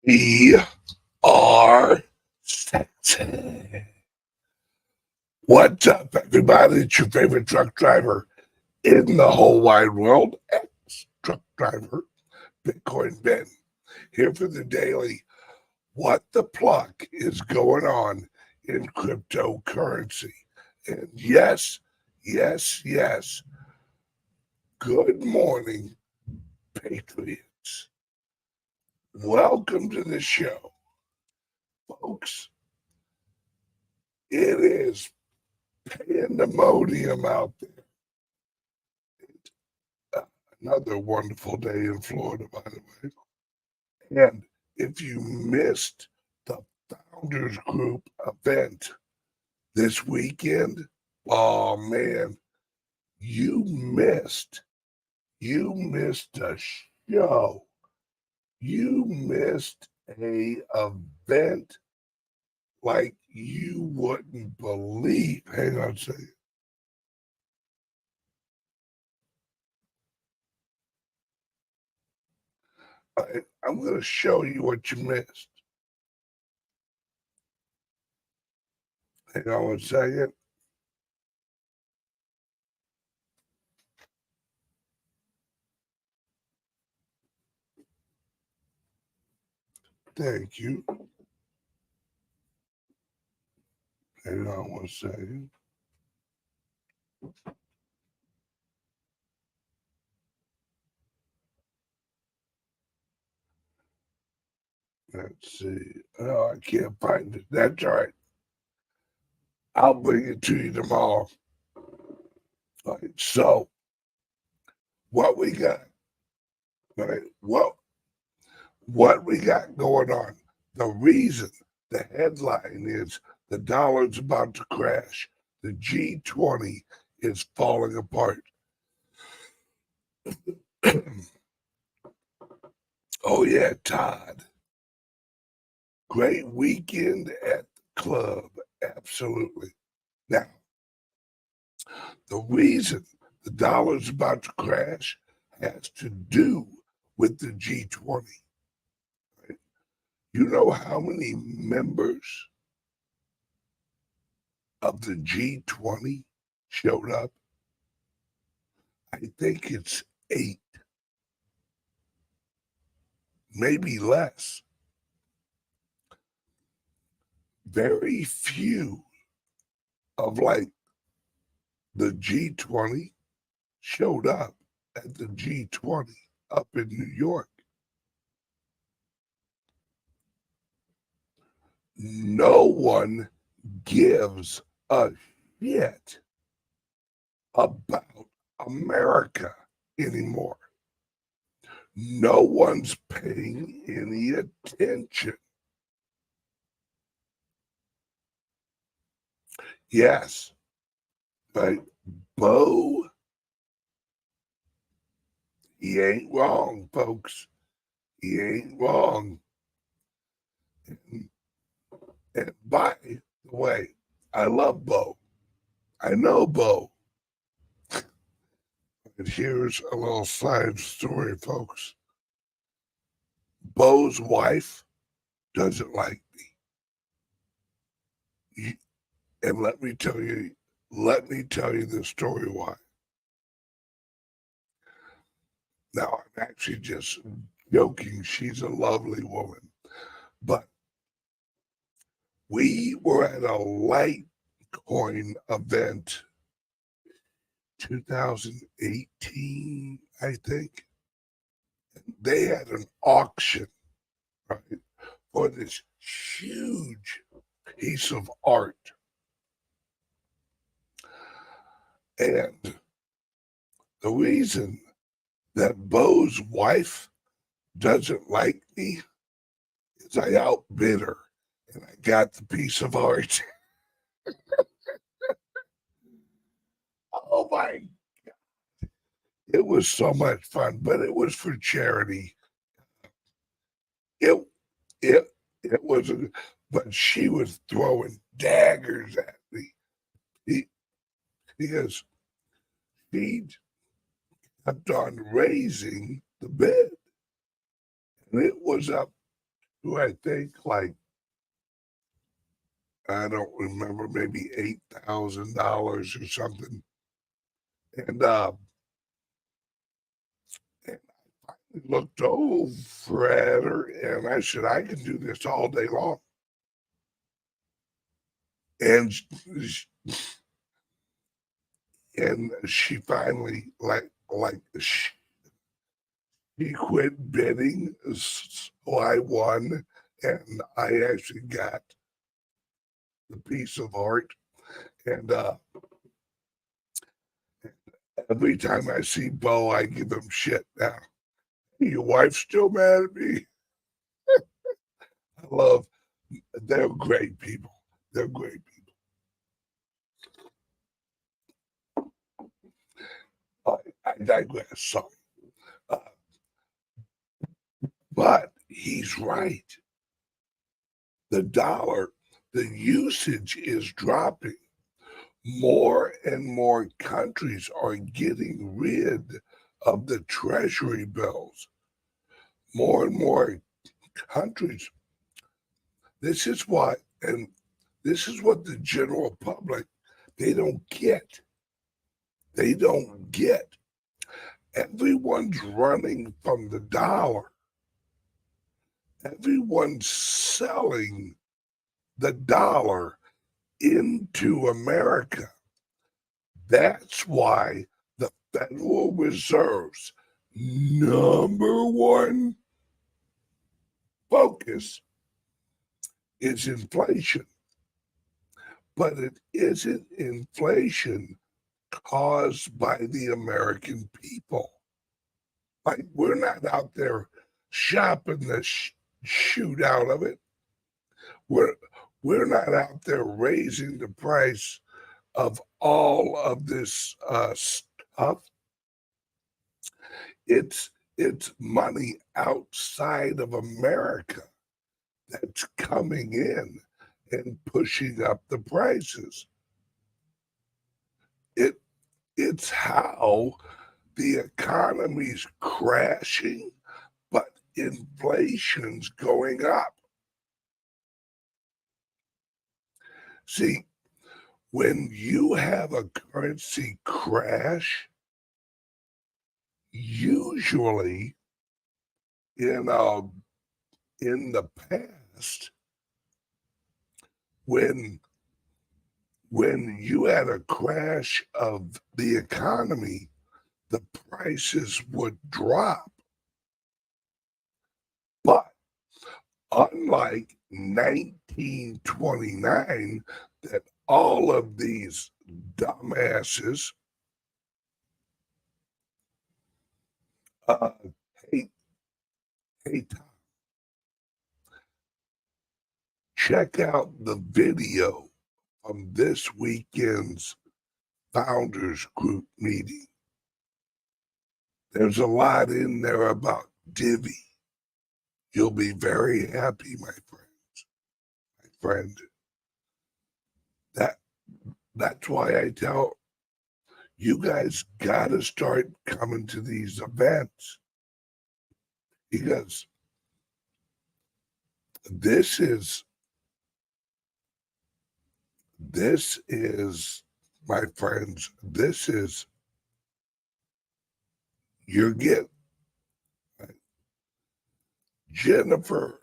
We are sexy. What's up, everybody? It's your favorite truck driver in the whole wide world, ex-truck driver, Bitcoin Ben, here for the daily What the Pluck is going on in cryptocurrency. And yes, good morning, Patriots. Welcome to the show, folks. It is pandemonium out there. Another wonderful day in Florida, by the way. And if you missed the Founders Group event this weekend, oh man, you missed a show. You missed a event like you wouldn't believe. Hang on a second. I'm going to show you what you missed. Hang on one second. Thank you. Hang on one second. Let's see. Oh, I can't find it. That's all right. I'll bring it to you tomorrow. All right, so what we got? All right, what we got going on? The reason the headline is the dollar's about to crash. The G20 is falling apart. Oh yeah, Todd. Great weekend at the club. Absolutely. Now, the reason the dollar's about to crash has to do with the G20. Right? You know how many members of the G20 showed up? I think it's 8, maybe less. Very few of like the G20 showed up at the G20 up in New York. No one gives a shit about America anymore. No one's paying any attention. Yes, right. Bo, he ain't wrong, folks. He ain't wrong. And by the way, I love Bo. I know Bo. And here's a little side story, folks. Bo's wife doesn't like me. And let me tell you the story why. Now, I'm actually just joking. She's a lovely woman. But we were at a Litecoin event 2018, I think. They had an auction, right, for this huge piece of art. And the reason that Bo's wife doesn't like me is I outbid her and I got the piece of art. Oh my, it was so much fun, but it was for charity. It it it wasn't, but she was throwing daggers at me because she kept on raising the bid, and it was up to, I think, like, I don't remember, maybe $8,000 or something. And I looked over at her and I said, I can do this all day long. And she finally she quit bidding, so I won, and I actually got the piece of art. And every time I see Bo, I give him shit now. Your wife's still mad at me. I love. They're great people. They're great people. I digress. Sorry. Uh, but he's right. The dollar, the usage is dropping. More and more countries are getting rid of the treasury bills. More and more countries. This is what, and this is what the general public, they don't get. They don't get. Everyone's running from the dollar. Everyone's selling the dollar into America. That's why the Federal Reserve's number one focus is inflation. But it isn't inflation caused by the American people. Like, we're not out there shopping the shoot out of it. We're not out there raising the price of all of this stuff. It's money outside of America that's coming in and pushing up the prices. It's how the economy's crashing, but inflation's going up. See, when you have a currency crash, usually in the past, when you had a crash of the economy, the prices would drop. But unlike 1929, that all of these dumbasses uh, hey, Tom, check out the video from this weekend's Founders Group meeting. There's a lot in there about Divvy. You'll be very happy, my friend. That's why I tell you guys gotta start coming to these events, because this is my friends, this is your gift. Jennifer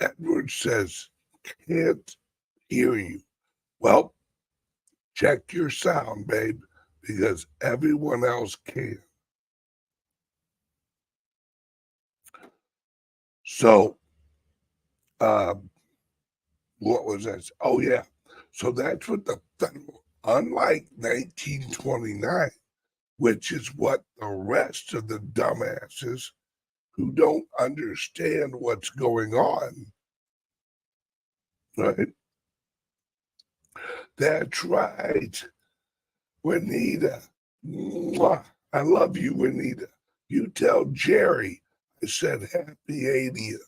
Edwards says, can't hear you. Well, check your sound, babe, because everyone else can. So, what was that? Oh, yeah. So that's what the federal, unlike 1929, which is what the rest of the dumbasses who don't understand what's going on, right? That's right. Juanita. Mwah. I love you, Juanita. You tell Jerry I said happy 80th.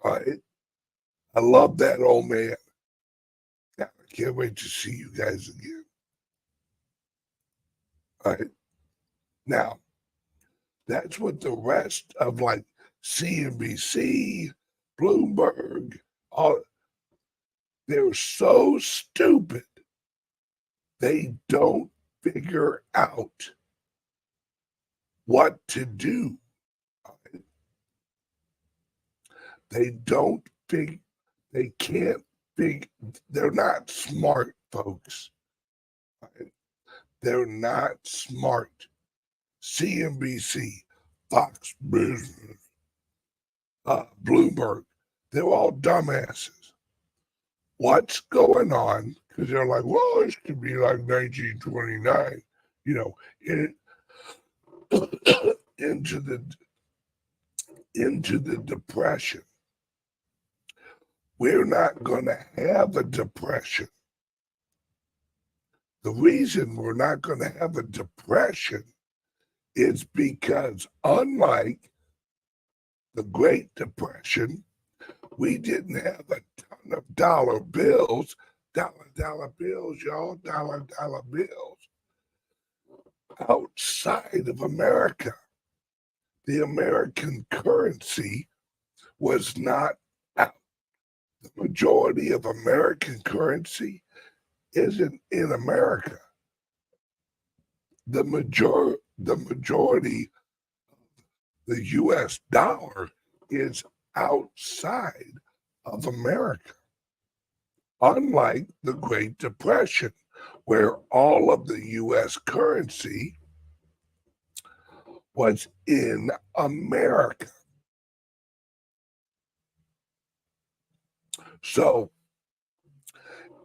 All right. I love that old man. I can't wait to see you guys again. All right. Now, that's what the rest of like CNBC, Bloomberg, they're so stupid, they don't figure out what to do. They don't think, they can't think, they're not smart, folks. They're not smart. CNBC, Fox Business, Bloomberg, they're all dumbasses. What's going on? Because they're like, well, this could be like 1929, you know, into the Depression. We're not going to have a depression. The reason we're not going to have a depression is because, unlike the Great Depression, we didn't have a ton of dollar bills, dollar bills, y'all, dollar bills outside of America. The American currency was not out. The majority of American currency isn't in America. The majority of the US dollar is outside of America. Unlike the Great Depression, where all of the US currency was in America. So,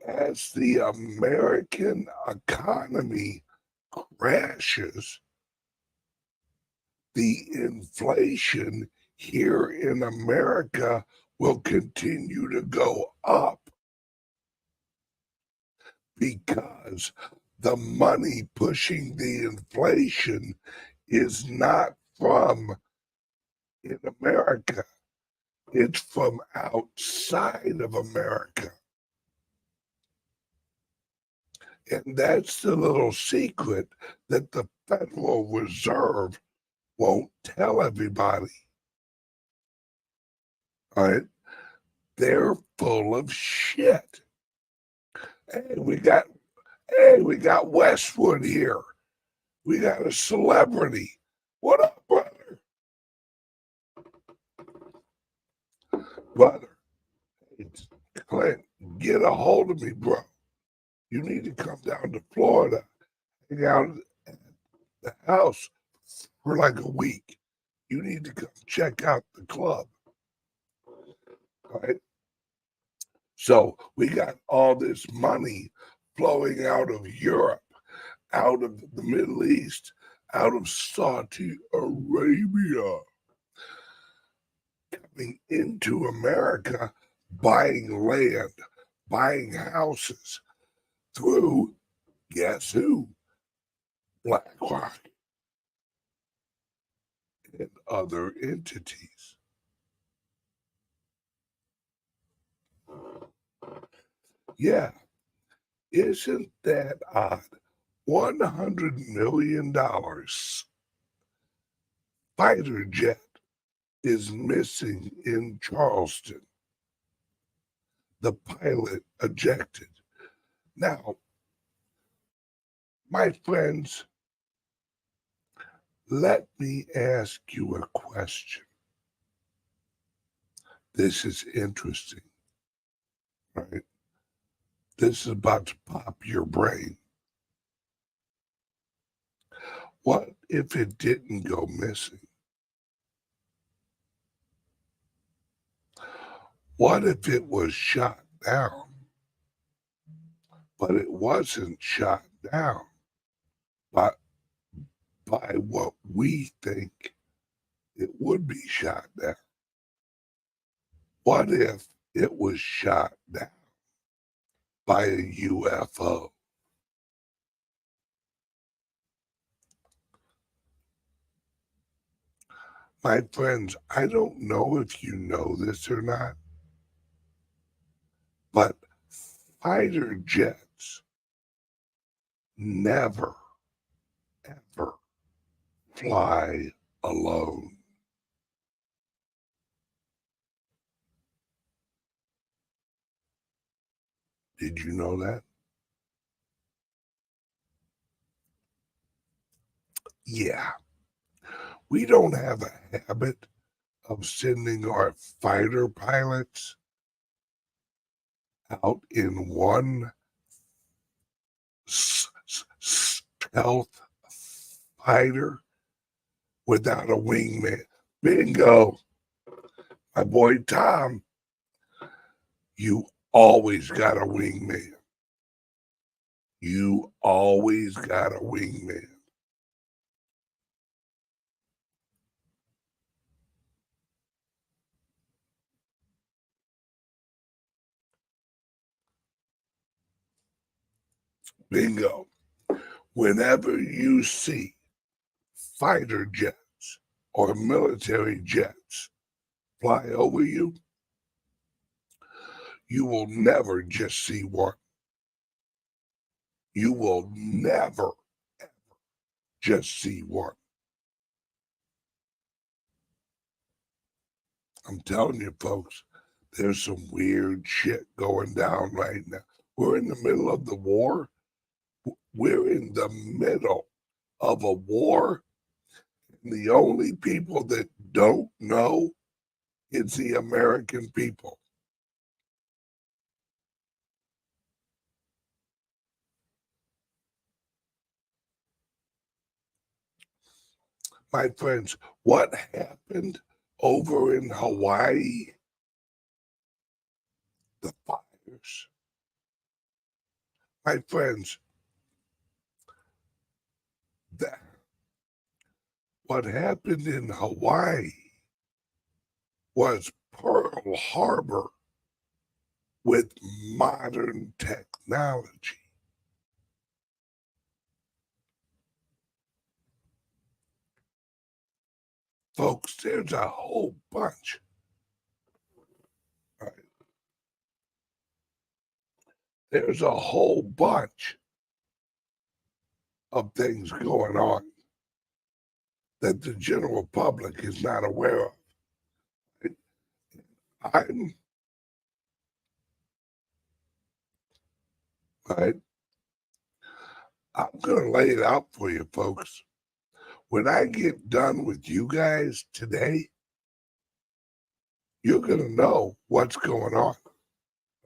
as the American economy crashes, the inflation here in America will continue to go up because the money pushing the inflation is not from in America. It's from outside of America. And that's the little secret that the Federal Reserve won't tell everybody. All right? They're full of shit. Hey, we got Westwood here. We got a celebrity. What up, brother? Brother, it's Clint, get a hold of me, bro. You need to come down to Florida, hang out at the house for like a week. You need to come check out the club. All right? So we got all this money flowing out of Europe, out of the Middle East, out of Saudi Arabia, coming into America, buying land, buying houses through, guess who? BlackRock and other entities. Yeah, isn't that odd? $100 million fighter jet is missing in Charleston. The pilot ejected. Now, my friends, let me ask you a question. This is interesting, right? This is about to pop your brain. What if it didn't go missing? What if it was shot down, but it wasn't shot down by what we think it would be shot down? What if it was shot down by a UFO? My friends, I don't know if you know this or not, but fighter jets never, ever fly alone. Did you know that? Yeah. We don't have a habit of sending our fighter pilots out in one stealth fighter without a wingman. Bingo. My boy Tom, you always got a wingman. You always got a wingman. Bingo. Whenever you see fighter jets or military jets fly over you, you will never just see one. You will never just see one. I'm telling you, folks, there's some weird shit going down right now. We're in the middle of the war. We're in the middle of a war. And the only people that don't know is the American people. My friends, what happened over in Hawaii? The fires. My friends, that what happened in Hawaii was Pearl Harbor with modern technology. Folks, there's a whole bunch. Right? There's a whole bunch of things going on that the general public is not aware of. I'm right. I'm gonna lay it out for you, folks. When I get done with you guys today, you're gonna know what's going on.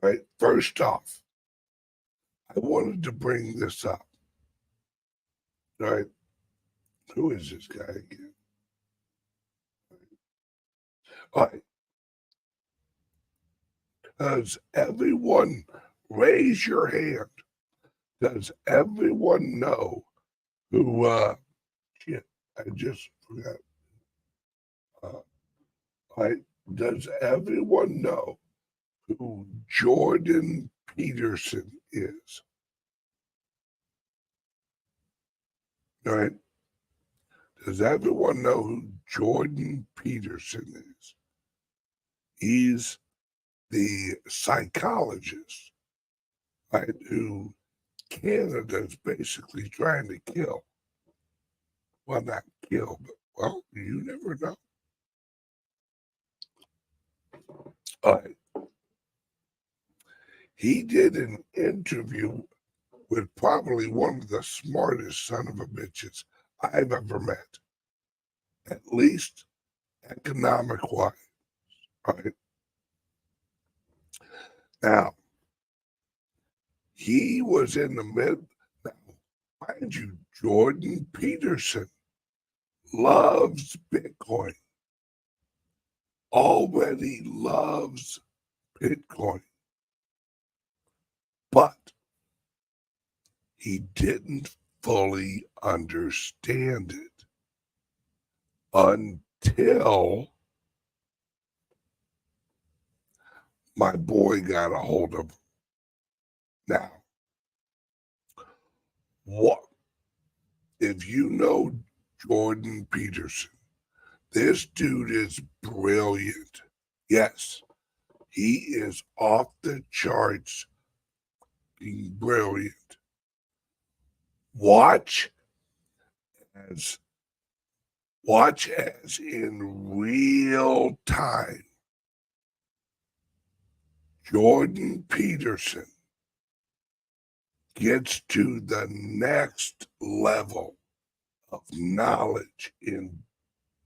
Right? First off, I wanted to bring this up. Right? Who is this guy again? All right. Does everyone raise your hand? Does everyone know who shit, I just forgot. Right? Does everyone know who Jordan Peterson is? Right? Does everyone know who Jordan Peterson is? He's the psychologist, right, who Canada's basically trying to kill. Well, not kill, but, well, you never know. All right. He did an interview with probably one of the smartest son of a bitches I've ever met, at least economic wise. Right? Now, he was in the mid. Now, mind you, Jordan Peterson loves Bitcoin, already loves Bitcoin, but he didn't fully understand it until my boy got a hold of him. Now, what if you know Jordan Peterson? This dude is brilliant. Yes, he is off the charts being brilliant. Watch as in real time Jordan Peterson gets to the next level of knowledge in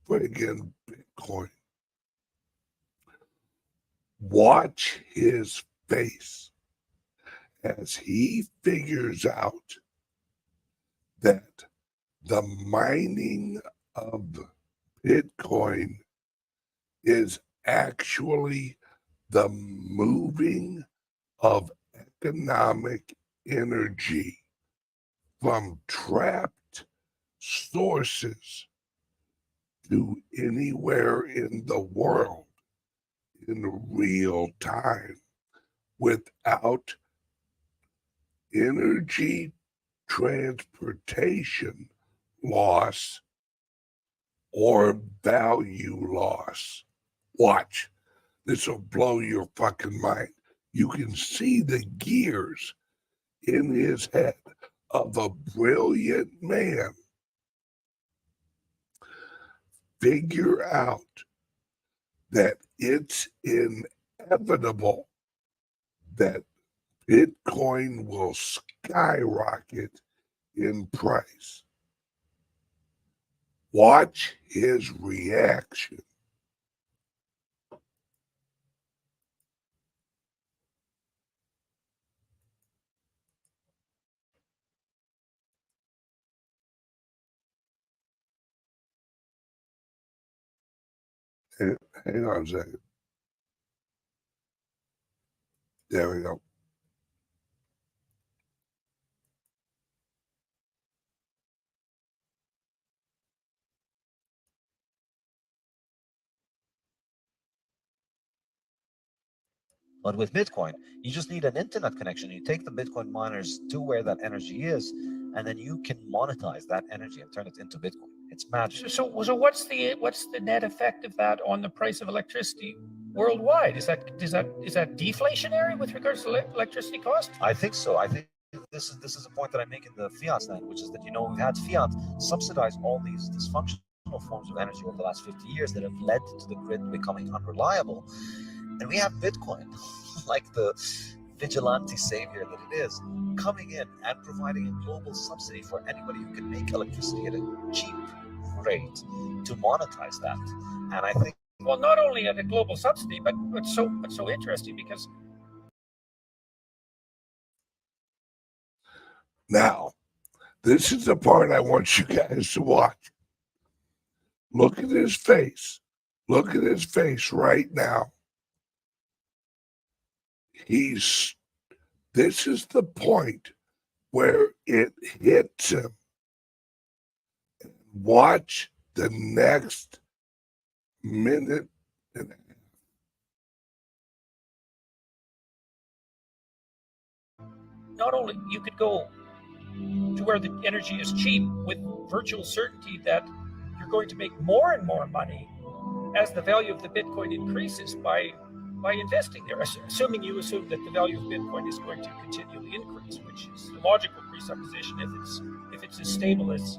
friggin' Bitcoin, watch his face as he figures out that the mining of Bitcoin is actually the moving of economic energy from trapped sources to anywhere in the world in real time without energy transportation loss or value loss. Watch. This will blow your fucking mind. You can see the gears in his head of a brilliant man figure out that it's inevitable that Bitcoin will skyrocket in price. Watch his reaction. Hang on a second. There we go. But with Bitcoin, you just need an internet connection. You take the Bitcoin miners to where that energy is, and then you can monetize that energy and turn it into Bitcoin. It's magic. So what's the net effect of that on the price of electricity worldwide? Is that deflationary with regards to electricity cost? I think so. I think this is a point that I make in the fiat stand, which is that we've had fiat subsidize all these dysfunctional forms of energy over the last 50 years that have led to the grid becoming unreliable. And we have Bitcoin, like the vigilante savior that it is, coming in and providing a global subsidy for anybody who can make electricity at a cheap rate to monetize that. And I think, well, not only at a global subsidy, but it's so interesting because now, this is the part I want you guys to watch. Look at his face. Look at his face right now. This is the point where it hits him. Watch the next minute and a half. not only you could go to where the energy is cheap with virtual certainty that you're going to make more and more money as the value of the Bitcoin increases by investing there, assuming you assume that the value of Bitcoin is going to continually increase, which is the logical presupposition if it's as stable as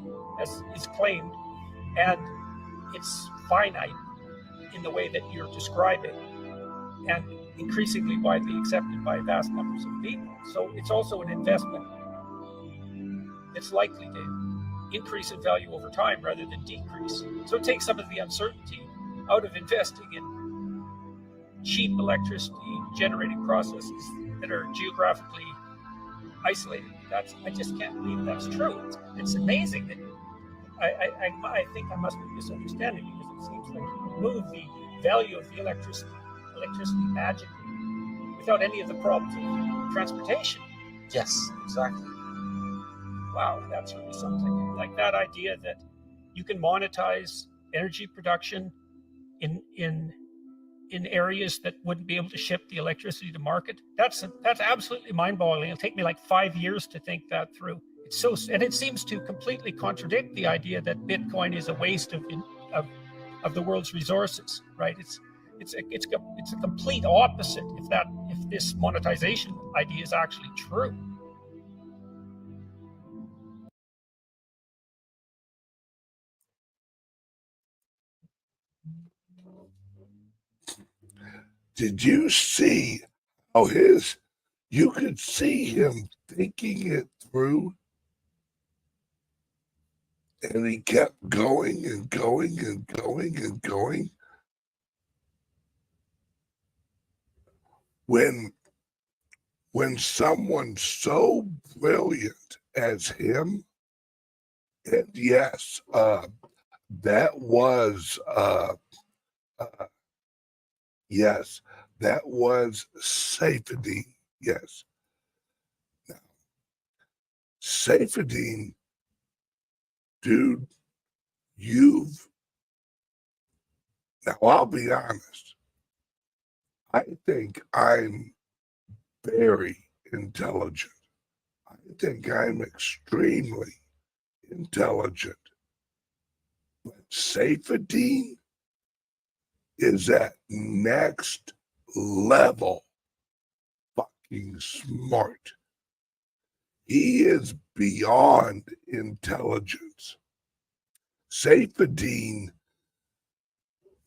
is claimed, and it's finite in the way that you're describing, and increasingly widely accepted by vast numbers of people. So it's also an investment that's likely to increase in value over time rather than decrease. So it takes some of the uncertainty out of investing in cheap electricity generating processes that are geographically isolated. I just can't believe that's true. It's amazing that I think I must be misunderstanding, because it seems like you remove the value of the electricity magically without any of the problems of transportation. yes, exactly. Wow, that's really something. Like that idea that you can monetize energy production in areas that wouldn't be able to ship the electricity to market. That's absolutely mind-boggling. It'll take me like 5 years to think that through. And it seems to completely contradict the idea that Bitcoin is a waste of the world's resources, right? It's a complete opposite if this monetization idea is actually true. Did you see how his you could see him thinking it through, and he kept going and going and going and going. When someone so brilliant as him, and yes, that was yes, that was Safedine. Yes. Now, Safedine, dude, now I'll be honest. I think I'm very intelligent. I think I'm extremely intelligent. But Safedine is at next level fucking smart. He is beyond intelligence. Safedine,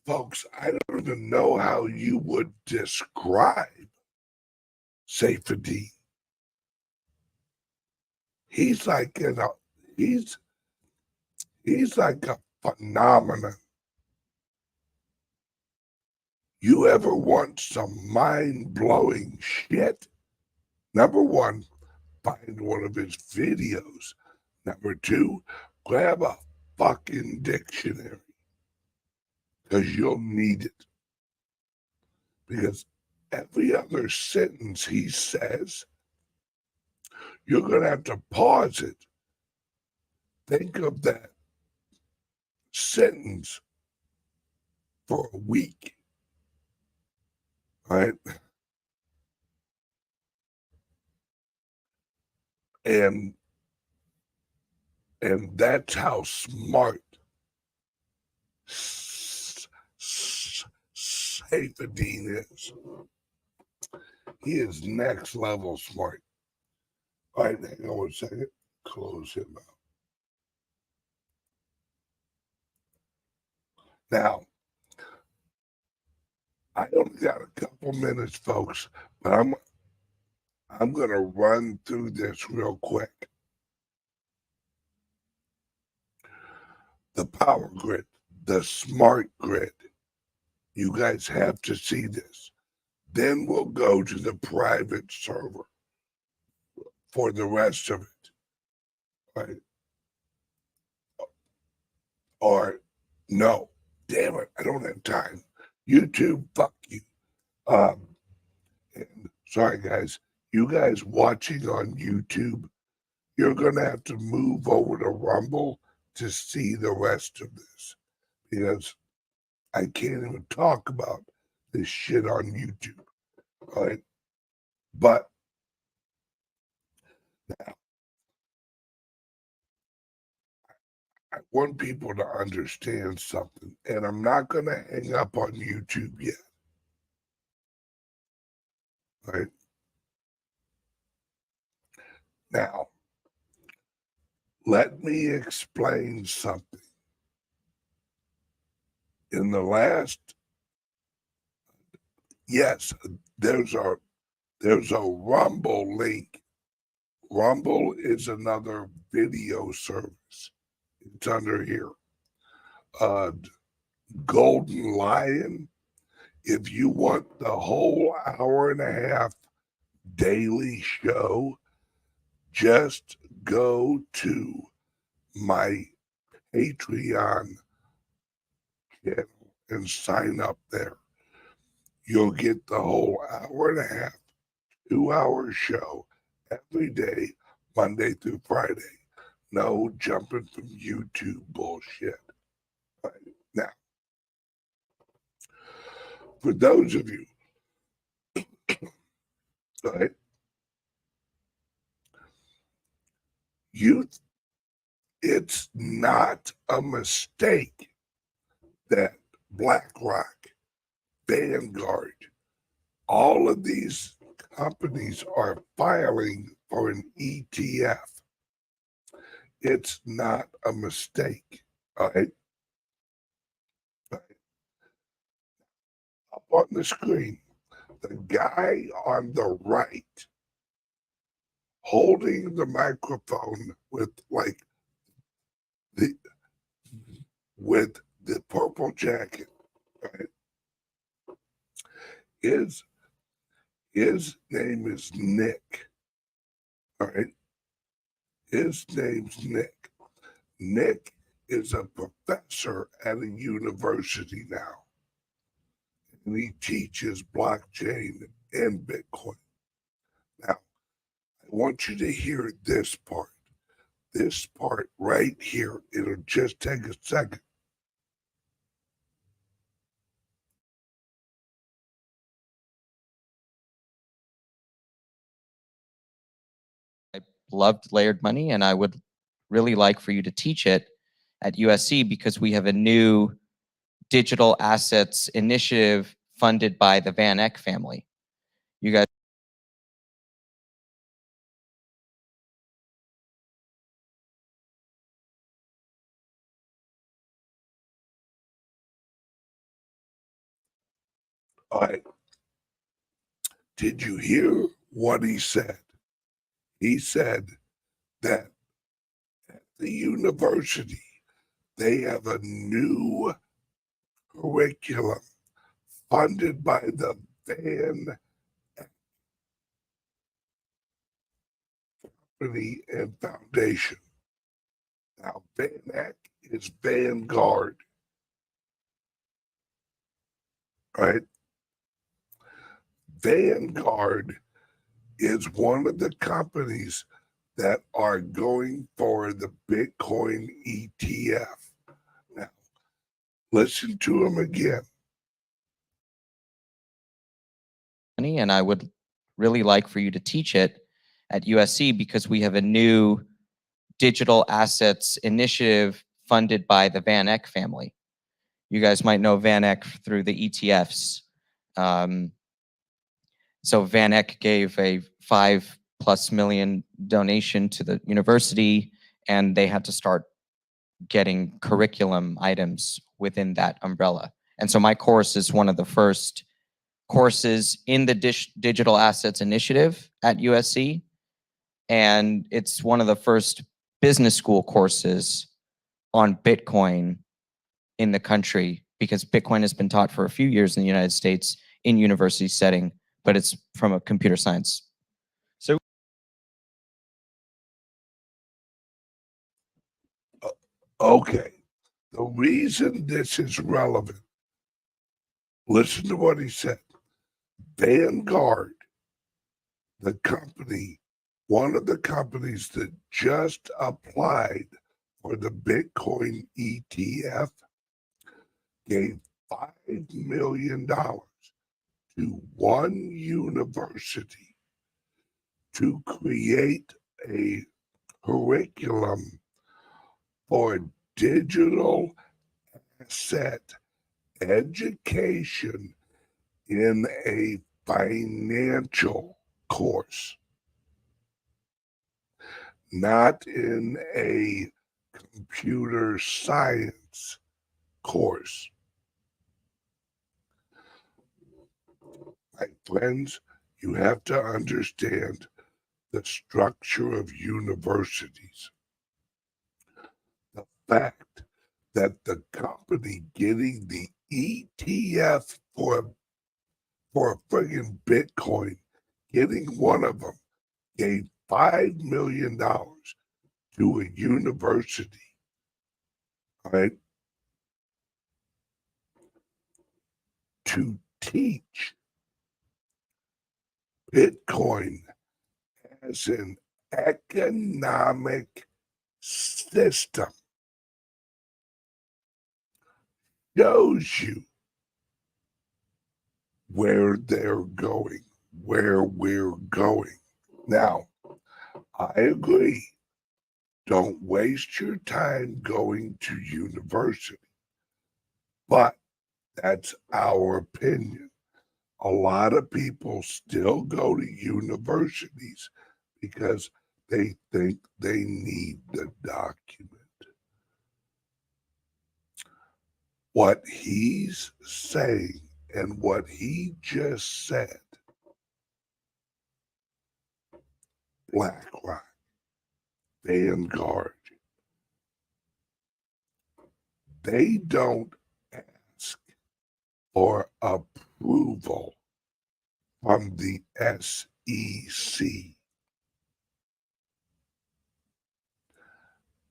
folks, I don't even know how you would describe Safedine. He's like he's like a phenomenon. You ever want some mind-blowing shit? Number one, find one of his videos. Number two, grab a fucking dictionary, because you'll need it. Because every other sentence he says, you're going to have to pause it. Think of that sentence for a week, right? And that's how smart Safedine is. He is next level smart. All right, hang on 1 second. Close him out. Now, I only got a couple minutes, folks, but I'm going to run through this real quick. The power grid, the smart grid. You guys have to see this. Then we'll go to the private server for the rest of it. Right? Or no, damn it, I don't have time. YouTube, fuck you. And sorry guys, you guys watching on YouTube, you're gonna have to move over to Rumble to see the rest of this, because I can't even talk about this shit on YouTube. All right. But now I want people to understand something, and I'm not gonna hang up on YouTube yet. All right. Now, let me explain something. In the last, yes, there's a Rumble link. Rumble is another video service. It's under here. Golden Lion. If you want the whole hour and a half daily show, just go to my Patreon channel and sign up there. You'll get the whole hour and a half, 2 hour show every day, Monday through Friday. No jumping from YouTube bullshit. Right. Now, for those of you, right, it's not a mistake that BlackRock, Vanguard, all of these companies are filing for an ETF. It's not a mistake. All right. Up on the screen, the guy on the right holding the microphone with like the with the purple jacket, right? His name is Nick. All right. His name's Nick. Nick is a professor at a university now. And he teaches blockchain and Bitcoin. Now, I want you to hear this part. This part right here. It'll just take a second. I loved layered money, and I would really like for you to teach it at USC because we have a new digital assets initiative funded by the Van Eck family. You guys. All right. Did you hear what he said? He said that at the university, they have a new curriculum funded by the Van Company and Foundation. Now, Van Eck is Vanguard, right? Vanguard is one of the companies that are going for the Bitcoin ETF. Now, listen to him again. And I would really like for you to teach it at USC because we have a new digital assets initiative funded by the Van Eck family. You guys might know Van Eck through the ETFs. So Van Eck gave a $5+ million donation to the university, and they had to start getting curriculum items within that umbrella. And so my course is one of the first courses in the Digital Assets Initiative at USC. And it's one of the first business school courses on Bitcoin in the country, because Bitcoin has been taught for a few years in the United States in university setting, but it's from a computer science. So Okay, the reason this is relevant, listen to what he said. Vanguard, the company, one of the companies that just applied for the Bitcoin ETF, gave $5 million to one university to create a curriculum for digital asset education in a financial course, not in a computer science course. My friends, you have to understand the structure of universities. The fact that the company getting the ETF for friggin' Bitcoin, getting one of them, gave $5 million to a university, all right, to teach Bitcoin as an economic system, shows you where they're going, where we're going. Now, I agree. Don't waste your time going to university. But that's our opinion. A lot of people still go to universities because they think they need the document. What he's saying and what he just said BlackRock, Vanguard, they don't ask for approval from the SEC.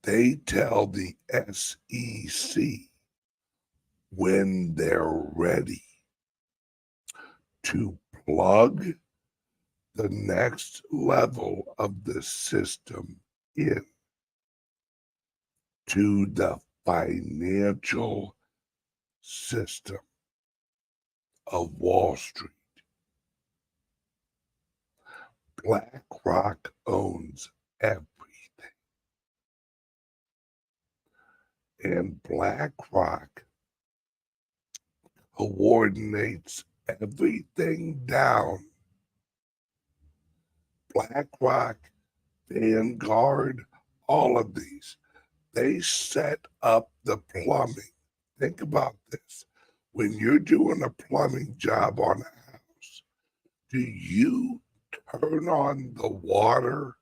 They tell the SEC when they're ready to plug the next level of the system in to the financial system of Wall Street. BlackRock owns everything. And BlackRock coordinates everything down. BlackRock, Vanguard, all of these, they set up the plumbing. Think about this. When you're doing a plumbing job on a house, do you turn on the water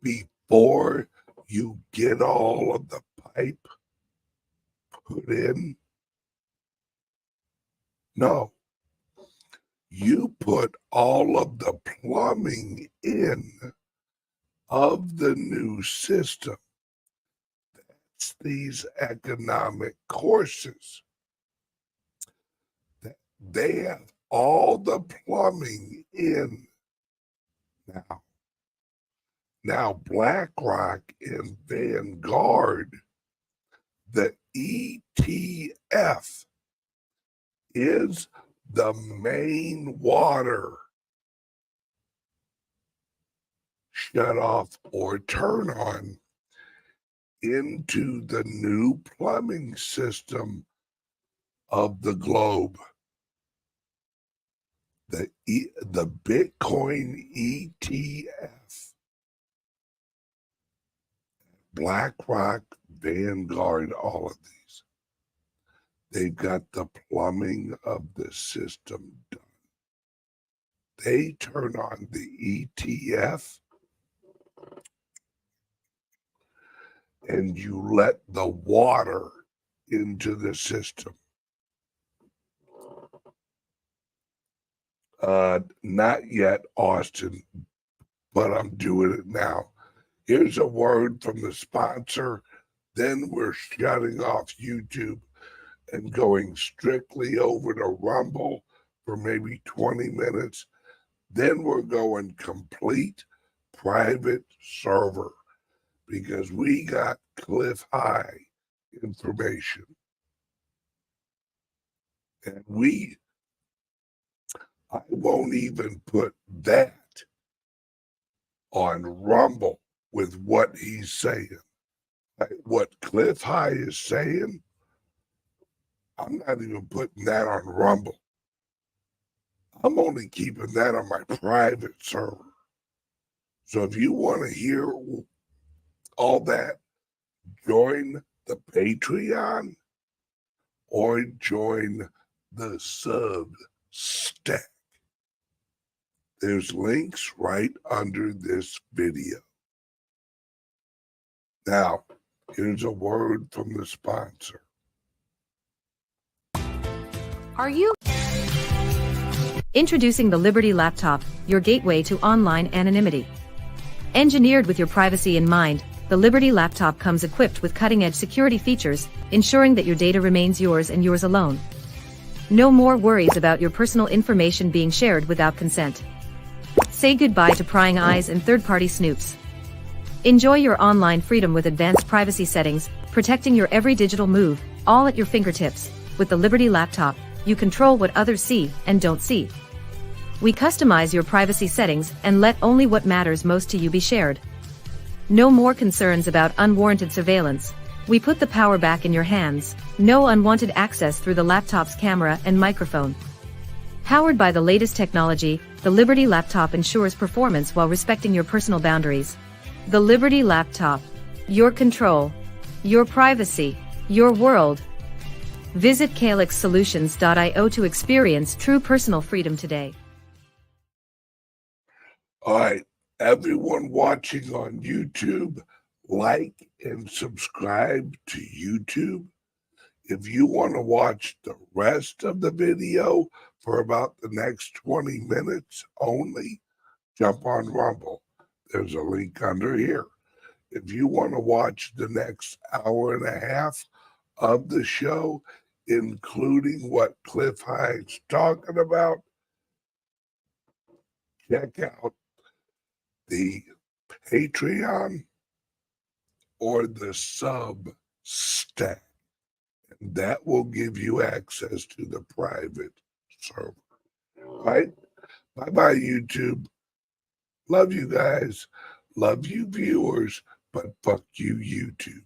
before you get all of the pipe put in? No. You put all of the plumbing in of the new system. That's these economic courses. They have all the plumbing in now. Now, BlackRock and Vanguard, the ETF is the main water shut off or turn on into the new plumbing system of the globe. The Bitcoin ETF, BlackRock, Vanguard, all of these. They've got the plumbing of the system done. They turn on the ETF and you let the water into the system. Not yet, Austin, but I'm doing it now. Here's a word from the sponsor. Then we're shutting off YouTube and going strictly over to Rumble for maybe 20 minutes. Then we're going complete private server because we got cliff high information. And I won't even put that on Rumble with what he's saying. What Cliff High is saying, I'm not even putting that on Rumble. I'm only keeping that on my private server. So if you want to hear all that, join the Patreon or join the Substack. There's links right under this video. Now, here's a word from the sponsor. Are you? Introducing the Liberty Laptop, your gateway to online anonymity. Engineered with your privacy in mind, the Liberty Laptop comes equipped with cutting-edge security features, ensuring that your data remains yours and yours alone. No more worries about your personal information being shared without consent. Say goodbye to prying eyes and third-party snoops. Enjoy your online freedom with advanced privacy settings, protecting your every digital move, all at your fingertips. With the Liberty Laptop, you control what others see and don't see. We customize your privacy settings and let only what matters most to you be shared. No more concerns about unwarranted surveillance. We put the power back in your hands. No unwanted access through the laptop's camera and microphone. Powered by the latest technology, the Liberty Laptop ensures performance while respecting your personal boundaries. The Liberty Laptop. Your control. Your privacy. Your world. Visit calixsolutions.io to experience true personal freedom today. All right, Everyone watching on YouTube, like and subscribe to YouTube. If you want to watch the rest of the video for about the next 20 minutes only, jump on Rumble. There's a link under here. If you want to watch the next hour and a half of the show, including what Cliff Hines talking about, check out the Patreon or the Substack. And that will give you access to the private server. Right? Bye-bye, YouTube. Love you guys. Love you, viewers. But fuck you, YouTube.